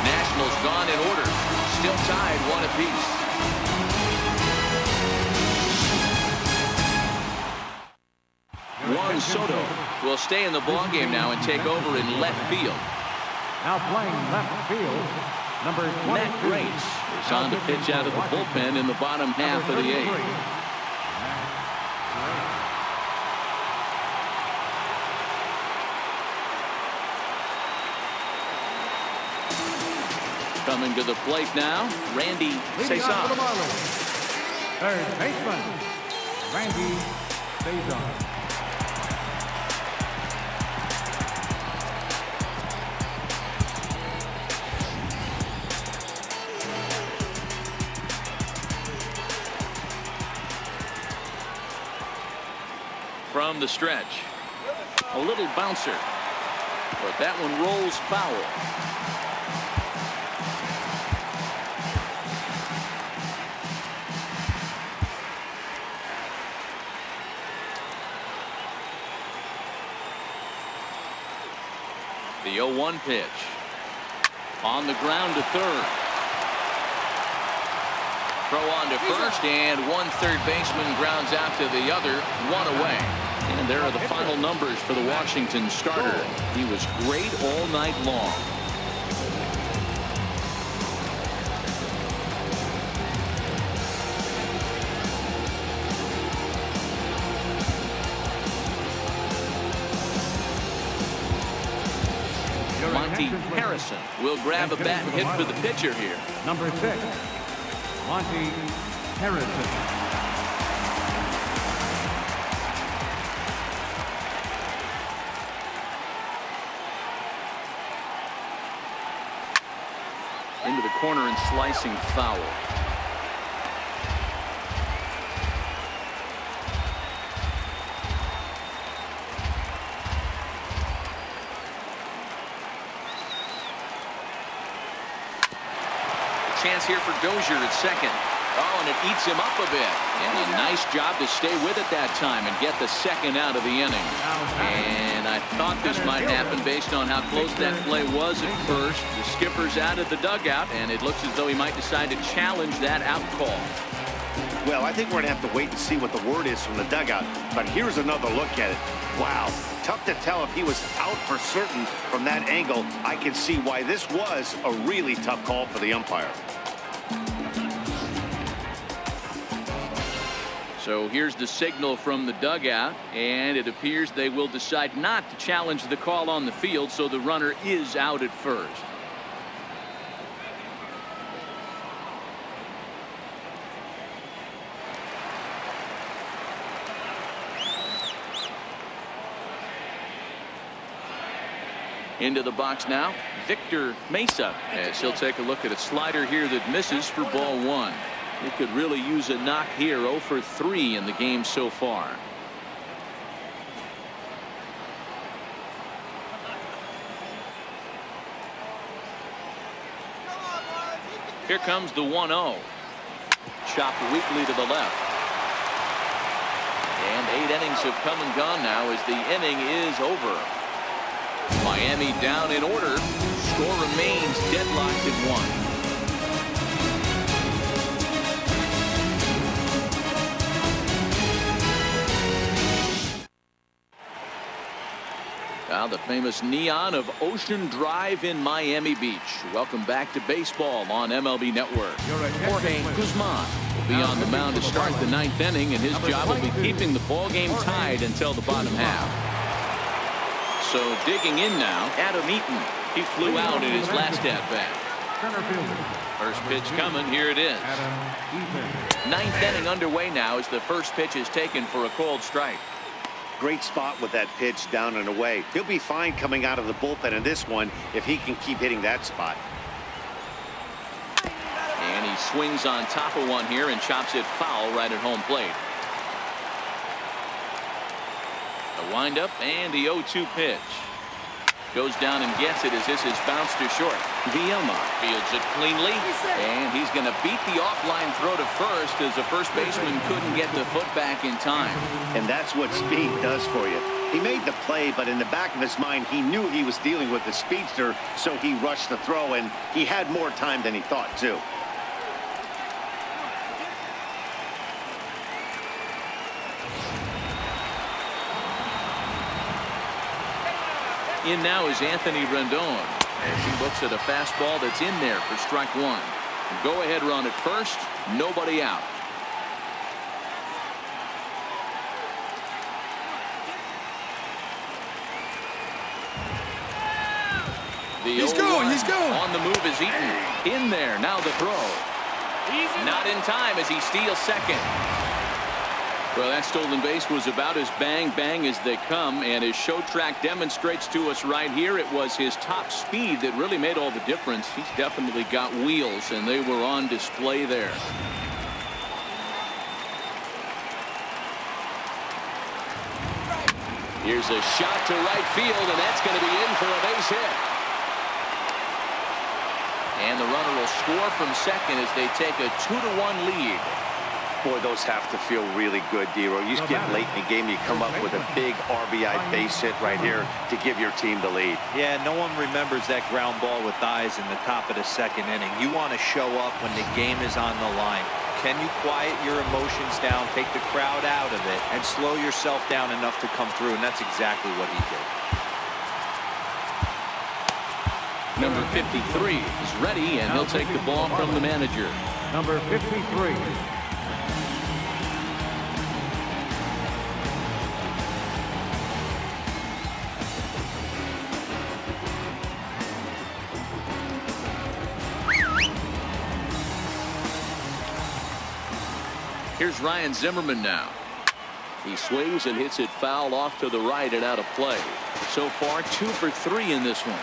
Nationals gone in order, still tied 1 apiece. Juan Soto will stay in the ball game now and take over in left field.
Now playing left field, number 22.
Matt Grace is on to pitch out of the bullpen in the bottom half of the 8th. Coming to the plate now, Randy
Leading off for the
Cesar.
Marlins, third baseman, Randy Cesar.
From the stretch, a little bouncer, but that one rolls foul. The 0-1 pitch. On the ground to third. Throw on to first, and one third baseman grounds out to the other, one away. And there are the final numbers for the Washington starter. He was great all night long. Monty Harrison will grab a bat and hit for the pitcher here.
Number 6, Monty Harrison.
Into the corner and slicing foul. Chance here for Dozier at second. Oh, and it eats him up a bit. And a nice job to stay with it that time and get the second out of the inning. And I thought this might happen based on how close that play was at first. The skipper's out of the dugout, and it looks as though he might decide to challenge that out call.
Well, I think we're going to have to wait and see what the word is from the dugout. But here's another look at it. Wow. Tough to tell if he was out for certain from that angle. I can see why this was a really tough call for the umpire.
So here's the signal from the dugout, and it appears they will decide not to challenge the call on the field, so the runner is out at first. Into the box now, Victor Mesa, as he'll take a look at a slider here that misses for ball one. He could really use a knock here. 0 for 3 in the game so far. Here comes the 1-0. Chopped weakly to the left. And 8 innings have come and gone now as the inning is over. Miami down in order. Score remains deadlocked at 1. Now the famous neon of Ocean Drive in Miami Beach. Welcome back to baseball on MLB Network. Jorge Guzman will be on the mound to start the 9th inning, and his job will be keeping the ball game tied until the bottom half. So digging in now, Adam Eaton. He flew out in his last at bat. First pitch coming. Here it is. 9th inning underway now as the first pitch is taken for a called strike.
Great spot with that pitch down and away. He'll be fine coming out of the bullpen in this one if he can keep hitting that spot.
And he swings on top of one here and chops it foul right at home plate. The windup and the 0-2 pitch. Goes down and gets it as this is bounced to short. Vilma fields it cleanly, and he's going to beat the offline throw to first as the first baseman couldn't get the foot back in time.
And that's what speed does for you. He made the play, but in the back of his mind, he knew he was dealing with the speedster, so he rushed the throw, and he had more time than he thought, too.
In now is Anthony Rendon as he looks at a fastball that's in there for strike one. Go ahead run at first, nobody out. He's going. On the move is Eaton. In there, now the throw. Not in time as he steals second. Well, that stolen base was about as bang as they come, and his show track demonstrates to us right here it was his top speed that really made all the difference. He's definitely got wheels, and they were on display there. Here's a shot to right field, and that's going to be in for a base hit. And the runner will score from second as they take a 2-1 lead.
Boy, those have to feel really good, Dero. You just get late in the game, you come up with a big RBI base hit right here to give your team the lead.
Yeah, no one remembers that ground ball with eyes in the top of the second inning. You want to show up when the game is on the line. Can you quiet your emotions down, take the crowd out of it, and slow yourself down enough to come through? And that's exactly what he did.
Number 53 is ready, and he'll take the ball from the manager.
Number 53.
Here's Ryan Zimmerman now. He swings and hits it foul off to the right and out of play. So far 2 for 3 in this one.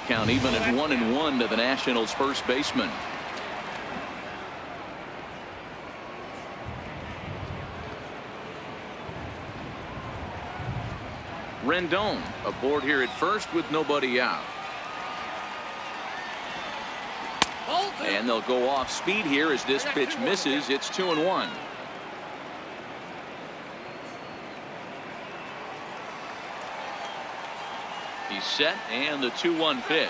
Count even at 1-1 to the Nationals first baseman. Rendon aboard here at first with nobody out. And they'll go off speed here as this pitch misses. It's 2-1. He's set, and the 2-1 pitch.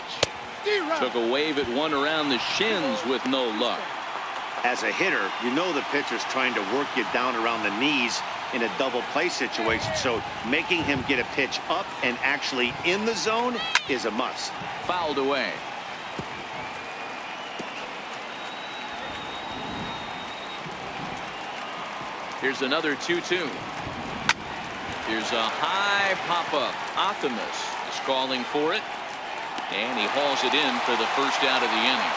Took a wave at one around the shins with no luck.
As a hitter, you know the pitcher's trying to work you down around the knees in a double play situation. So making him get a pitch up and actually in the zone is a must.
Fouled away. Here's another 2-2. Here's a high pop-up. Optimus is calling for it. And he hauls it in for the first out of the inning.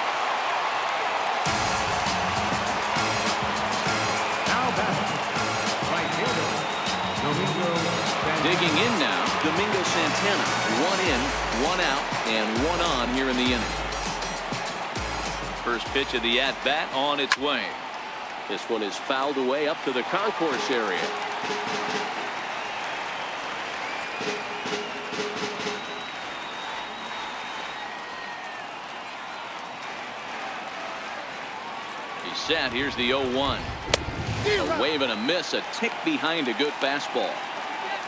Now batting, right fielder, Domingo Santana.
Digging in now, Domingo Santana. 1 in, 1 out, and 1 on here in the inning. First pitch of the at-bat on its way. This one is fouled away up to the concourse area. He's set. Here's the 0-1. A wave and a miss, a tick behind a good fastball.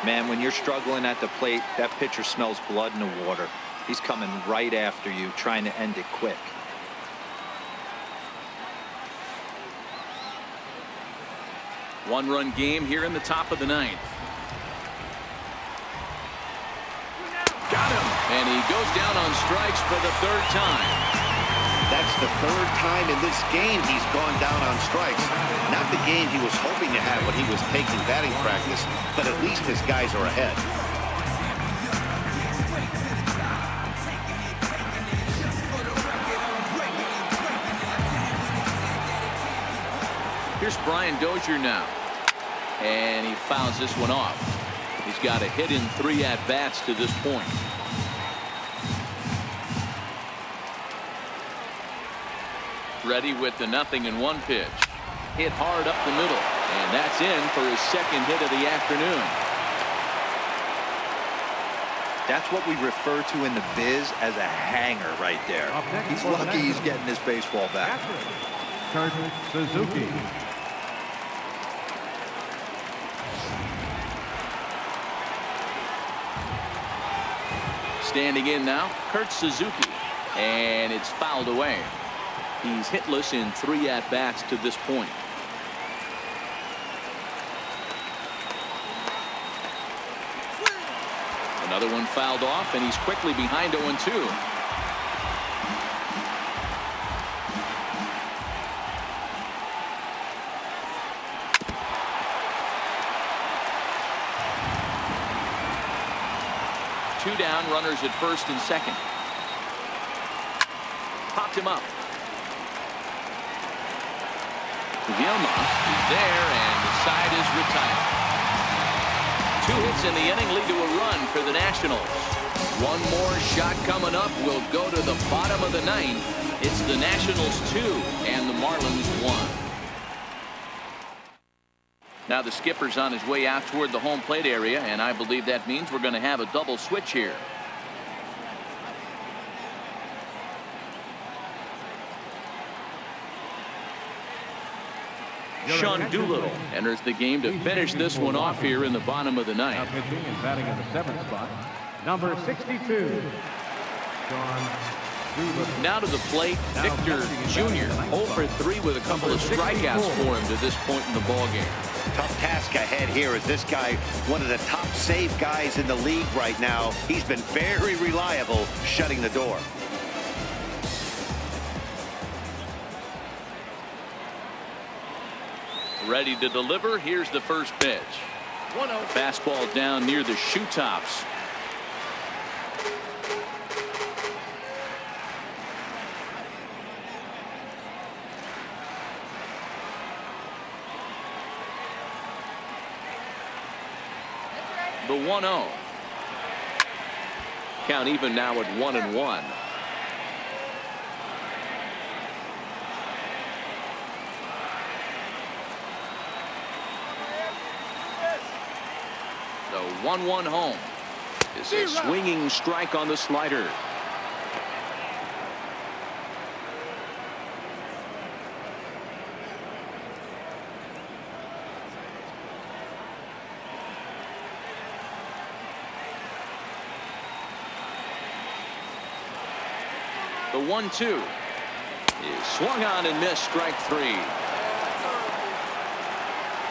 Man, when you're struggling at the plate, that pitcher smells blood in the water. He's coming right after you, trying to end it quick.
One-run game here in the top of the 9th. Got him. And he goes down on strikes for the 3rd time.
That's the 3rd time in this game he's gone down on strikes. Not the game he was hoping to have when he was taking batting practice, but at least his guys are ahead.
Here's Brian Dozier now. And he fouls this one off. He's got a hit in 3 at-bats to this point. Ready with the 0-1 pitch. Hit hard up the middle. And that's in for his 2nd hit of the afternoon.
That's what we refer to in the biz as a hanger right there. He's lucky he's getting this baseball back.
Kurt Suzuki.
Standing in now, Kurt Suzuki. And it's fouled away. He's hitless in 3 at-bats to this point. Another one fouled off, and he's quickly behind 0-2. Two down, runners at first and second. Popped him up. Vilma is there, and the side is retired. 2 hits in the inning lead to a run for the Nationals. One more shot coming up will go to the bottom of the 9th. It's the Nationals 2 and the Marlins 1. Now the skipper's on his way out toward the home plate area, and I believe that means we're going to have a double switch here. Sean Doolittle enters the game to finish this one off here in the bottom of the
Now
ninth.
pitching and batting in the 7th spot, number 62, Sean Doolittle.
Now to the plate, Victor Jr. 0 for 3 with a couple of strikeouts for him to this point in the ballgame.
Tough task ahead here as this guy, one of the top save guys in the league right now. He's been very reliable shutting the door.
Ready to deliver. Here's the first pitch. 1-0. Fastball down near the shoe tops. The 1-0. Count even now at 1-1. The 1-1 home is a swinging strike on the slider. The 1-2 is swung on and missed, strike 3.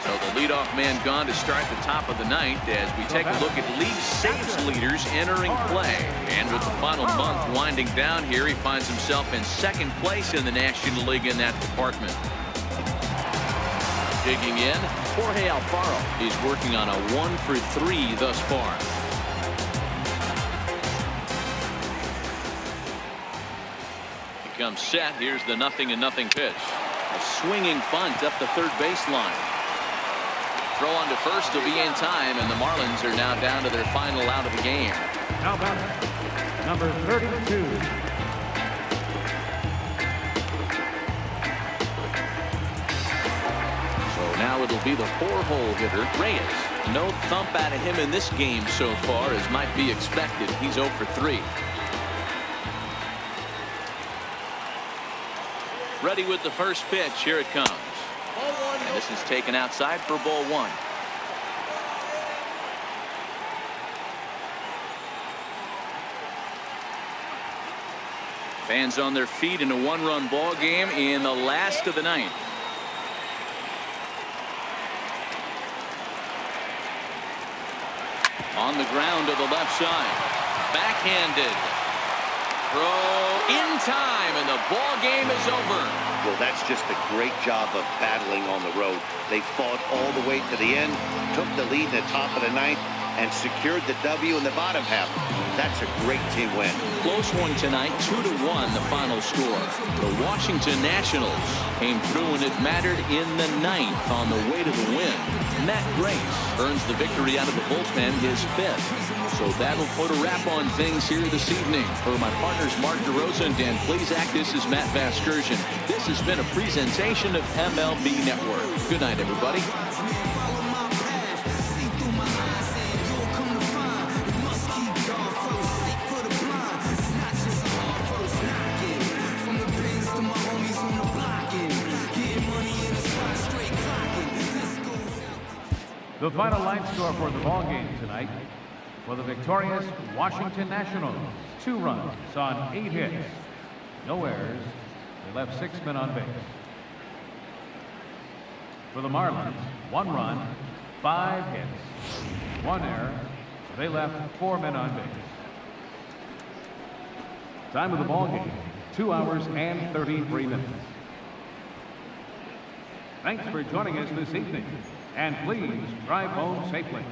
So the leadoff man gone to start the top of the ninth as we take a look at league saves leaders entering play. And with the final month winding down here, he finds himself in second place in the National League in that department. Digging in, Jorge Alfaro. He's working on a 1 for 3 thus far. He comes set. Here's the 0-0 pitch. A swinging bunt up the third baseline. Throw on to first will be in time, and the Marlins are now down to their final out of the game.
Now batter, number 32.
So now it'll be the 4-hole hitter, Reyes. No thump out of him in this game so far, as might be expected. He's 0 for 3. Ready with the first pitch. Here it comes. And this is taken outside for ball 1. Fans on their feet in a 1-run ball game in the last of the ninth. On the ground to the left side. Backhanded. Throw in time, and the ball game is over.
Well, that's just a great job of battling on the road. They fought all the way to the end, took the lead in the top of the ninth, and secured the W in the bottom half. That's a great team win.
Close one tonight, 2-1 the final score. The Washington Nationals came through and it mattered in the ninth on the way to the win. Matt Grace earns the victory out of the bullpen, his 5th. So that'll put a wrap on things here this evening. For my partners Mark DeRosa and Dan Plesac, this is Matt Vasgersian. This has been a presentation of MLB Network. Good night, everybody.
The final line score for the ball game tonight for the victorious Washington Nationals: 2 runs on 8 hits, no errors. They left 6 men on base. For the Marlins, 1 run, 5 hits, 1 error. They left 4 men on base. Time of the ball game, 2 hours and 33 minutes. Thanks for joining us this evening, and please drive home safely.